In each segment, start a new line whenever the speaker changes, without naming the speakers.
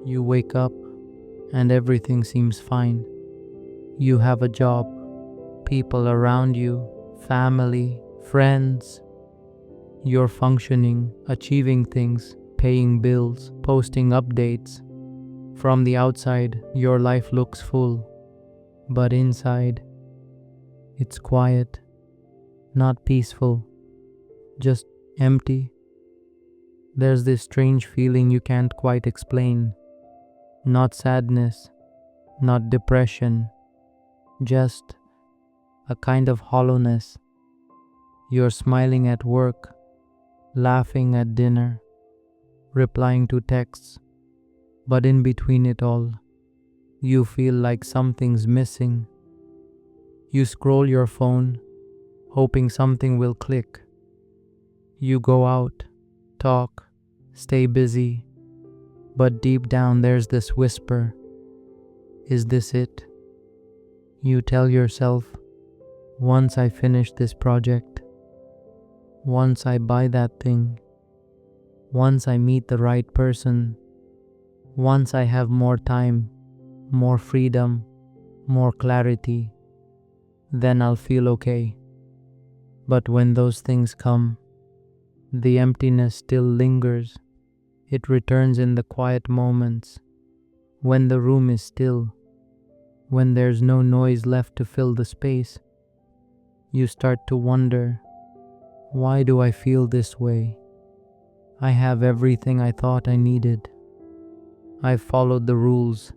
You wake up and everything seems fine. You have a job, people around you, family, friends. You're functioning, achieving things, paying bills, posting updates. From the outside, your life looks full, but inside, it's quiet, not peaceful, just empty. There's this strange feeling you can't quite explain. Not sadness, not depression, just a kind of hollowness. You're smiling at work, laughing at dinner, replying to texts, but in between it all, you feel like something's missing. You scroll your phone, hoping something will click. You go out, talk, stay busy, but deep down there's this whisper. Is this it? You tell yourself, once I finish this project, once I buy that thing, once I meet the right person, once I have more time, more freedom, more clarity, then I'll feel okay. But when those things come, the emptiness still lingers. It returns in the quiet moments, when the room is still, when there's no noise left to fill the space. You start to wonder, why do I feel this way? I have everything I thought I needed. I've followed the rules.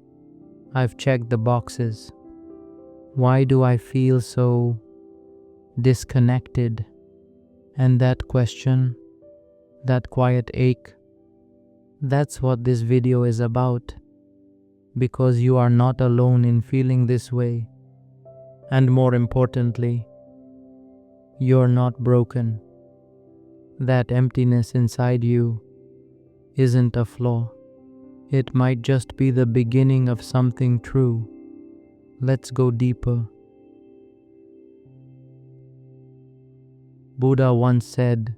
I've checked the boxes. Why do I feel so disconnected? And that question, that quiet ache, that's what this video is about. Because you are not alone in feeling this way. And more importantly, you're not broken. That emptiness inside you isn't a flaw. It might just be the beginning of something true. Let's go deeper. Buddha once said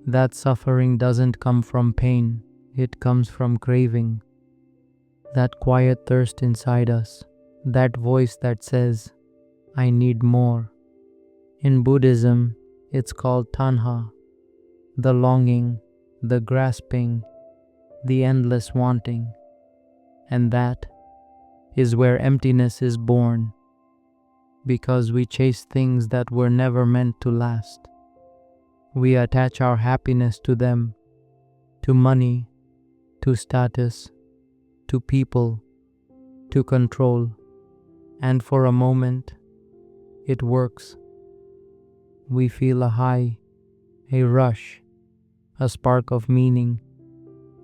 that suffering doesn't come from pain, it comes from craving. That quiet thirst inside us, that voice that says, I need more. In Buddhism, it's called tanha, the longing, the grasping, the endless wanting. And that is where emptiness is born, because we chase things that were never meant to last. We attach our happiness to them, to money, to status, to people, to control, and for a moment, it works. We feel a high, a rush, a spark of meaning,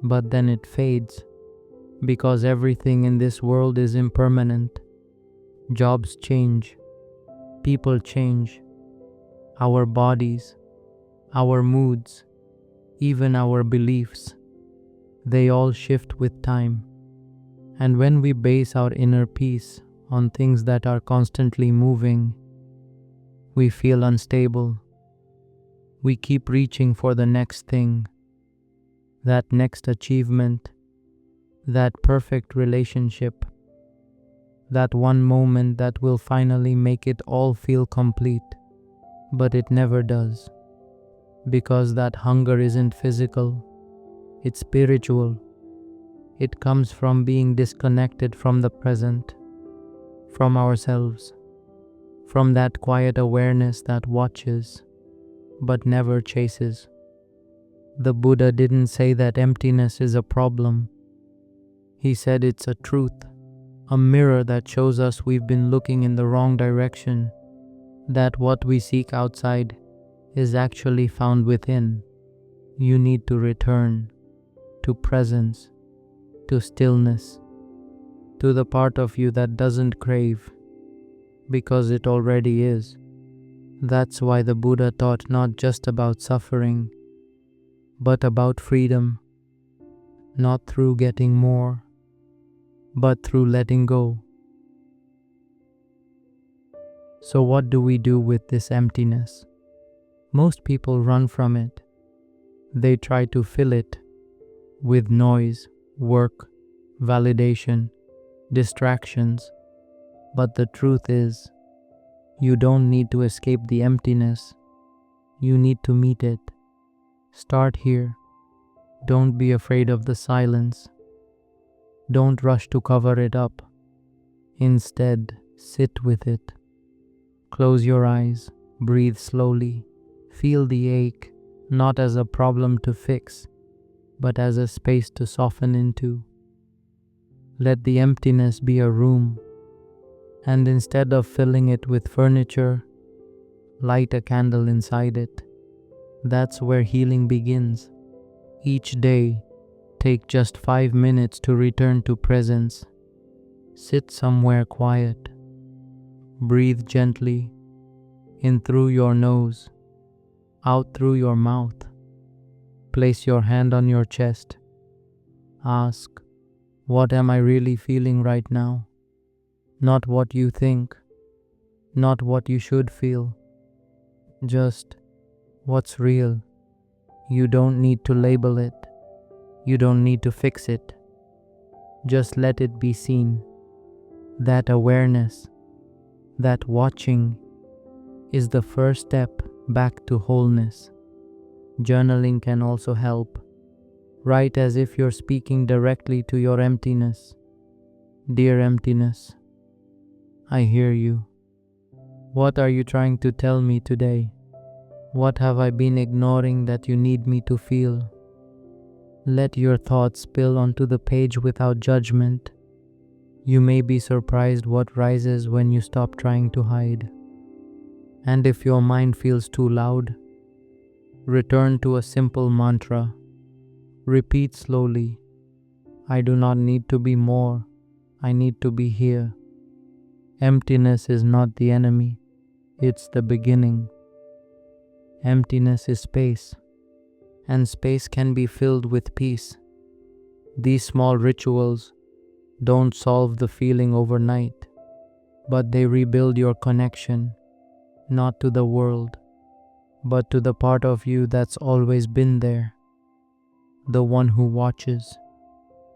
but then it fades, because everything in this world is impermanent. Jobs change, people change, our bodies, our moods, even our beliefs, they all shift with time. And when we base our inner peace on things that are constantly moving, we feel unstable. We keep reaching for the next thing, that next achievement, that perfect relationship, that one moment that will finally make it all feel complete. But it never does, because that hunger isn't physical, it's spiritual. It comes from being disconnected from the present, from ourselves, from that quiet awareness that watches, but never chases. The Buddha didn't say that emptiness is a problem. He said it's a truth, a mirror that shows us we've been looking in the wrong direction, that what we seek outside is actually found within. You need to return to presence, to stillness, to the part of you that doesn't crave, because it already is. That's why the Buddha taught not just about suffering, but about freedom, not through getting more, but through letting go. So what do we do with this emptiness? Most people run from it. They try to fill it with noise, work, validation, distractions. But the truth is, you don't need to escape the emptiness. You need to meet it. Start here. Don't be afraid of the silence. Don't rush to cover it up. Instead, sit with it. Close your eyes, breathe slowly. Feel the ache, not as a problem to fix, but as a space to soften into. Let the emptiness be a room, and instead of filling it with furniture, light a candle inside it. That's where healing begins. Each day, take just 5 minutes to return to presence. Sit somewhere quiet. Breathe gently, in through your nose, out through your mouth. Place your hand on your chest. Ask, what am I really feeling right now? Not what you think, not what you should feel. Just what's real. You don't need to label it. You don't need to fix it. Just let it be seen. That awareness, that watching, is the first step back to wholeness. Journaling can also help. Write as if you're speaking directly to your emptiness. Dear emptiness, I hear you. What are you trying to tell me today? What have I been ignoring that you need me to feel? Let your thoughts spill onto the page without judgment. You may be surprised what rises when you stop trying to hide. And if your mind feels too loud, return to a simple mantra. Repeat slowly, I do not need to be more, I need to be here. Emptiness is not the enemy, it's the beginning. Emptiness is space, and space can be filled with peace. These small rituals don't solve the feeling overnight, but they rebuild your connection, not to the world, but to the part of you that's always been there. The one who watches,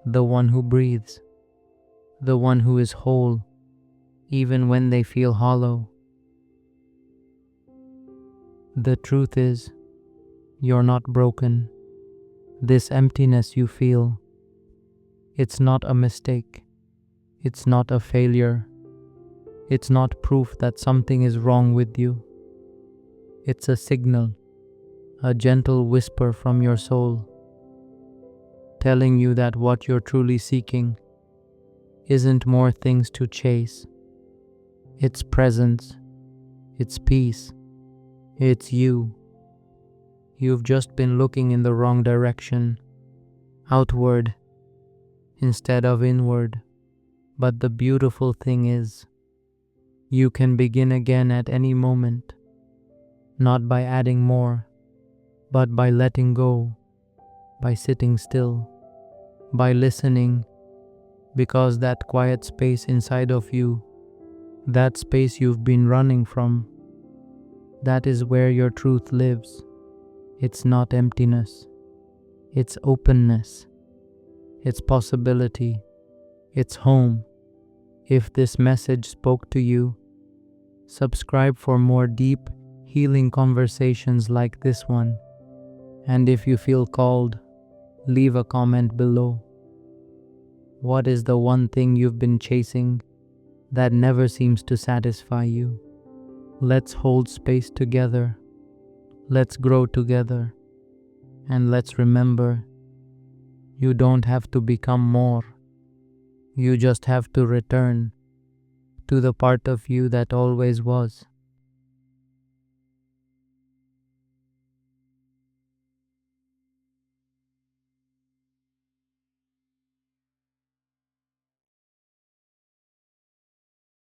the one who breathes, the one who is whole, even when they feel hollow. The truth is, you're not broken. This emptiness you feel, it's not a mistake. It's not a failure. It's not proof that something is wrong with you. It's a signal, a gentle whisper from your soul, telling you that what you're truly seeking isn't more things to chase. It's presence. It's peace. It's you. You've just been looking in the wrong direction, outward instead of inward. But the beautiful thing is, you can begin again at any moment, not by adding more, but by letting go, by sitting still, by listening, because that quiet space inside of you, that space you've been running from, that is where your truth lives. It's not emptiness. It's openness. It's possibility. It's home. If this message spoke to you, subscribe for more deep, healing conversations like this one. And if you feel called, leave a comment below. What is the one thing you've been chasing that never seems to satisfy you? Let's hold space together. Let's grow together. And let's remember, you don't have to become more. You just have to return to the part of you that always was.